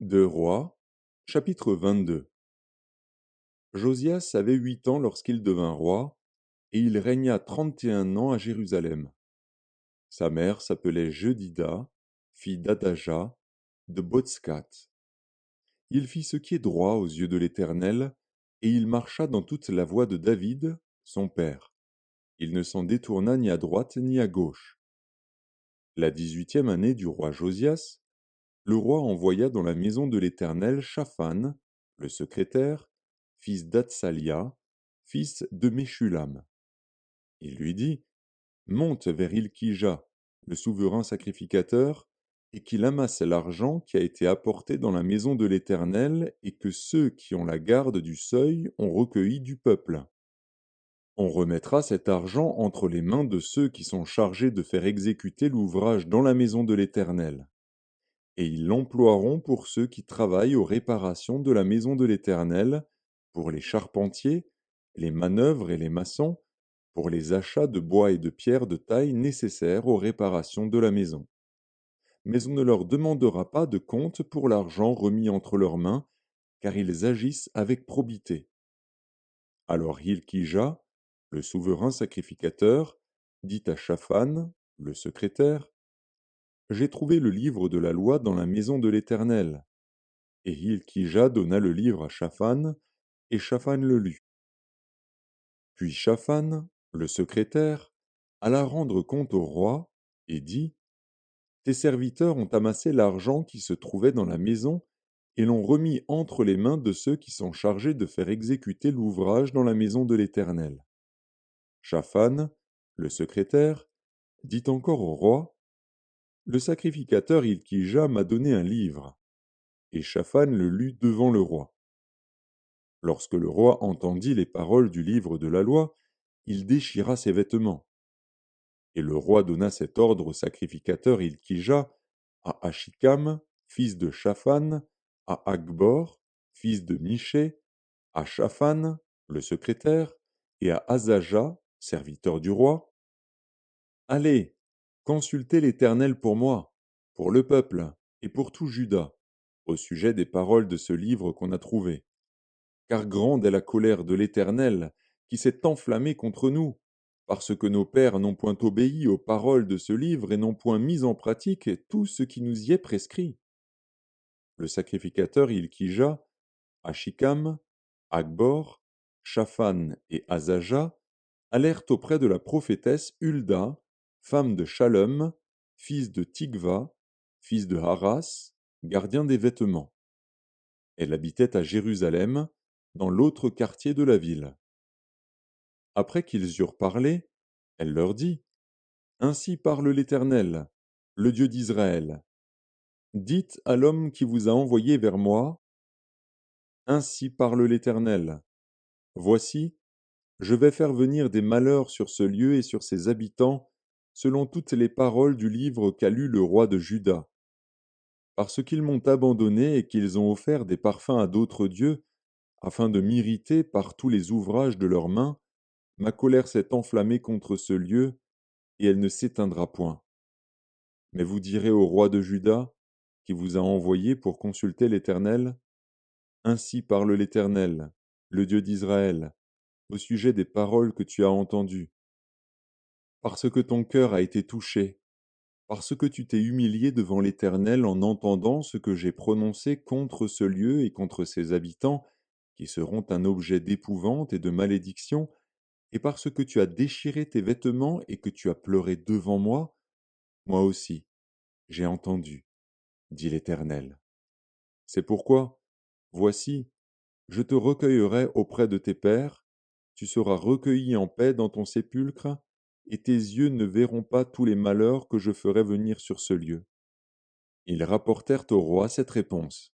Deux Rois, chapitre 22. Josias avait 8 ans lorsqu'il devint roi, et il régna 31 ans à Jérusalem. Sa mère s'appelait Jedida, fille d'Adaja, de Botskat. Il fit ce qui est droit aux yeux de l'Éternel, et il marcha dans toute la voie de David, son père. Il ne s'en détourna ni à droite ni à gauche. La 18e année du roi Josias, le roi envoya dans la maison de l'Éternel Shaphan, le secrétaire, fils d'Atsalia, fils de Meshulam. Il lui dit, monte vers Ilkija, le souverain sacrificateur, et qu'il amasse l'argent qui a été apporté dans la maison de l'Éternel et que ceux qui ont la garde du seuil ont recueilli du peuple. On remettra cet argent entre les mains de ceux qui sont chargés de faire exécuter l'ouvrage dans la maison de l'Éternel. Et ils l'emploieront pour ceux qui travaillent aux réparations de la maison de l'Éternel, pour les charpentiers, les manœuvres et les maçons, pour les achats de bois et de pierres de taille nécessaires aux réparations de la maison. Mais on ne leur demandera pas de compte pour l'argent remis entre leurs mains, car ils agissent avec probité. Alors Hilkija, le souverain sacrificateur, dit à Shaphan, le secrétaire, j'ai trouvé le livre de la loi dans la maison de l'Éternel. Et Hilkija donna le livre à Shaphan, et Shaphan le lut. Puis Shaphan, le secrétaire, alla rendre compte au roi, et dit, tes serviteurs ont amassé l'argent qui se trouvait dans la maison, et l'ont remis entre les mains de ceux qui sont chargés de faire exécuter l'ouvrage dans la maison de l'Éternel. Shaphan, le secrétaire, dit encore au roi, le sacrificateur Hilkija m'a donné un livre. Et Shaphan le lut devant le roi. Lorsque le roi entendit les paroles du livre de la loi, il déchira ses vêtements. Et le roi donna cet ordre au sacrificateur Hilkija, à Achikam, fils de Shaphan, à Akbor, fils de Miché, à Shaphan, le secrétaire, et à Azaja, serviteur du roi. Allez, consultez l'Éternel pour moi, pour le peuple et pour tout Juda, au sujet des paroles de ce livre qu'on a trouvé. Car grande est la colère de l'Éternel, qui s'est enflammée contre nous, parce que nos pères n'ont point obéi aux paroles de ce livre et n'ont point mis en pratique tout ce qui nous y est prescrit. Le sacrificateur Ilkija, Achikam, Akbor, Shaphan et Azaja allèrent auprès de la prophétesse Hulda, femme de Shallum, fils de Tigva, fils de Haras, gardien des vêtements. Elle habitait à Jérusalem, dans l'autre quartier de la ville. Après qu'ils eurent parlé, elle leur dit, ainsi parle l'Éternel, le Dieu d'Israël. Dites à l'homme qui vous a envoyé vers moi, ainsi parle l'Éternel. Voici, je vais faire venir des malheurs sur ce lieu et sur ses habitants, selon toutes les paroles du livre qu'a lu le roi de Juda. Parce qu'ils m'ont abandonné et qu'ils ont offert des parfums à d'autres dieux, afin de m'irriter par tous les ouvrages de leurs mains, ma colère s'est enflammée contre ce lieu, et elle ne s'éteindra point. Mais vous direz au roi de Juda, qui vous a envoyé pour consulter l'Éternel, ainsi parle l'Éternel, le Dieu d'Israël, au sujet des paroles que tu as entendues. Parce que ton cœur a été touché, parce que tu t'es humilié devant l'Éternel en entendant ce que j'ai prononcé contre ce lieu et contre ses habitants, qui seront un objet d'épouvante et de malédiction, et parce que tu as déchiré tes vêtements et que tu as pleuré devant moi, moi aussi, j'ai entendu, dit l'Éternel. C'est pourquoi, voici, je te recueillerai auprès de tes pères, tu seras recueilli en paix dans ton sépulcre, et tes yeux ne verront pas tous les malheurs que je ferai venir sur ce lieu. Ils rapportèrent au roi cette réponse.